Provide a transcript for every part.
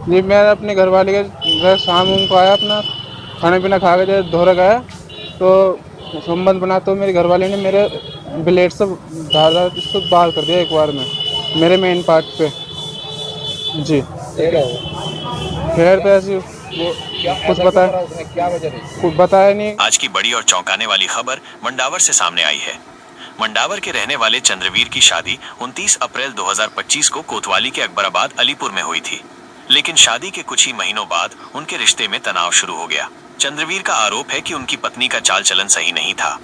जी मैं अपने घर वाले के घर शाम को आया, अपना खाना पीना खा के जब धोरे गया तो संबंध बना, तो मेरे घर वाले ने मेरे ब्लेड से धार इसको बाहर कर दिया एक बार में, मेरे मेन पार्ट पे। जी फिर तो ऐसी वो कुछ बताया, क्या वजह थी? कुछ बताया नहीं। आज की बड़ी और चौंकाने वाली खबर मंडावर से सामने आई है। मंडावर के रहने वाले चंद्रवीर की शादी 29 अप्रैल 2025 को कोतवाली के अकबराबाद अलीपुर में हुई थी, लेकिन शादी के कुछ ही महीनों बाद उनके रिश्ते में तनाव शुरू हो गया। चंद्रवीर का आरोप है कि उनकी पत्नी का चाल चलन सही नहीं था।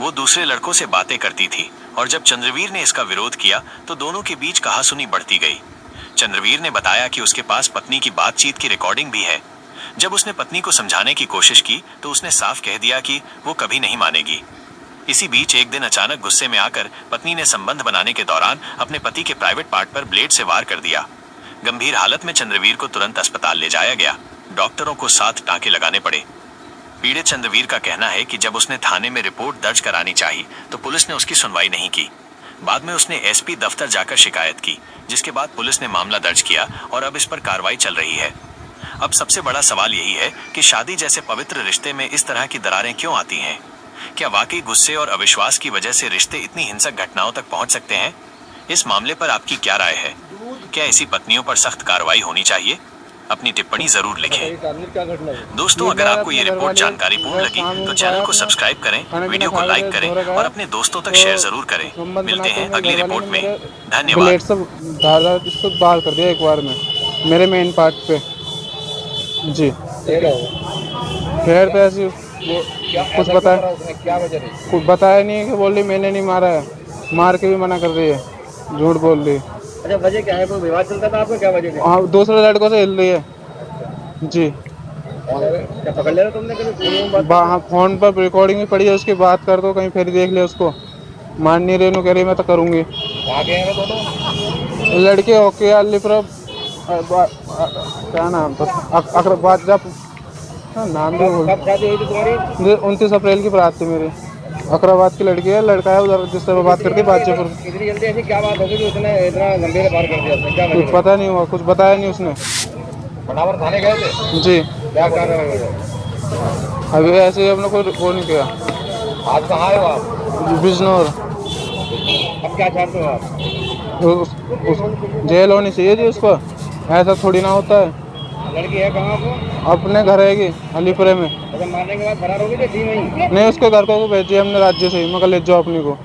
वो दूसरे लड़कों से बातें करती थी और जब चंद्रवीर ने इसका विरोध किया तो दोनों के बीच कहासुनी बढ़ती गई। चंद्रवीर ने बताया कि उसके पास पत्नी की बातचीत की रिकॉर्डिंग भी है। जब उसने पत्नी को समझाने की कोशिश की तो उसने साफ कह दिया कि वो कभी नहीं मानेगी। इसी बीच एक दिन अचानक गुस्से में आकर पत्नी ने संबंध बनाने के दौरान अपने पति के प्राइवेट पार्ट पर ब्लेड से वार कर दिया। गंभीर हालत में चंद्रवीर को तुरंत अस्पताल ले जाया गया। डॉक्टरों को 7 टांके लगाने पड़े। पीड़ित चंद्रवीर का कहना है कि जब उसने थाने में रिपोर्ट दर्ज करानी चाहिए तो पुलिस ने उसकी सुनवाई नहीं की। बाद में उसने एसपी दफ्तर जाकर शिकायत की, जिसके बाद पुलिस ने मामला दर्ज किया और अब इस पर कार्रवाई चल रही है। अब सबसे बड़ा सवाल यही है कि शादी जैसे पवित्र रिश्ते में इस तरह की दरारें क्यों आती हैं? क्या वाकई गुस्से और अविश्वास की वजह से रिश्ते इतनी हिंसक घटनाओं तक पहुंच सकते हैं? इस मामले पर आपकी क्या राय है? क्या ऐसी पत्नियों पर सख्त कार्रवाई होनी चाहिए? अपनी टिप्पणी जरूर लिखें। दोस्तों, अगर आपको ये रिपोर्ट जानकारीपूर्ण लगी तो चैनल को सब्सक्राइब करें, वीडियो को लाइक करें और अपने दोस्तों तक शेयर जरूर करें। मिलते हैं अगली रिपोर्ट में। धन्यवाद। ब्लेड से धार इसको बाहर कर दिया एक बार में, मेरे मेन पार्ट पे। जी फिर तो ऐसी वो कुछ बताया, क्या वजह थी? कुछ बताया नहीं, कि बोल रही मैंने नहीं मारा है, मार के भी मना कर रही है, झूठ बोल रही है। अच्छा, वजह क्या है? कोई विवाद चलता था आपको? क्या वजह थी? हाँ, दूसरे लड़कों से हिल रही है। जी क्या पकड़ लिया था तुमने कभी? हाँ, फोन पर रिकॉर्डिंग भी पड़ी है उसकी, बात कर दो कहीं फिर देख ले उसको। मान नहीं रही, कह रही मैं तो करूँगी। कहाँ गए हैं दोनों? लड़के होके अलीपुर, क्या नाम था, अकरबाद, जब नाम भी भूल। कब शादी हुई थी तुम्हारी? 29 अप्रैल की बात थी मेरी। अकराबाद की लड़की है, लड़का है उधर जिससे वो बात करती है बातचीत। इतनी जल्दी ऐसी क्या बात होगी कि उसने इतना गंभीर वार कर दिया? उसने क्या कुछ पता नहीं हुआ, कुछ बताया नहीं उसने। मंडावर थाने गए थे? जी क्या कार्रवाई हुई? अभी ऐसे ही हमने कोई वो नहीं किया। आज कहाँ आए हो आप? बिजनौर। अब क्या चाहते हो आप? जेल होनी चाहिए जी उसको, ऐसा थोड़ी ना होता है। लड़की है कहाँ को? अपने घर है अलीपुरे में। अच्छा, मारने के बाद फरार हो गई थी? नहीं, नहीं, उसके घर को भेजिए हमने राज्य से ही, मगर ले जाओ अपनी को।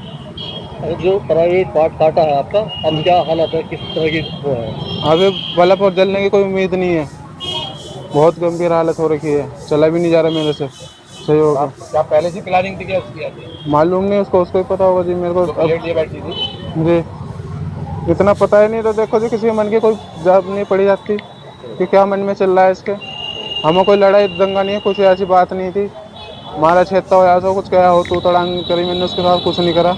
जो प्राइवेट पार्ट काटा है आपका, अब क्या हालत है? किस तरह की वो है? अभी बल्ब और जलने की कोई उम्मीद नहीं है, बहुत गंभीर हालत हो रखी है, चला भी नहीं जा रहा मेरे से सही होगा। क्या पहले से प्लानिंग थी क्या उसकी? मालूम नहीं, उसको ही पता होगा जी, मेरे को प्लेट ये बैठी थी जी इतना पता ही नहीं। तो देखो जी, किसी के मन की कोई जब नहीं पड़ी जाती कि क्या मन में चल रहा है इसके। हमें कोई लड़ाई दंगा नहीं है, कुछ ऐसी बात नहीं थी। मारा छेदता हो या कुछ क्या हो, तू तड़ांग करी, मैंने उसके साथ कुछ नहीं करा।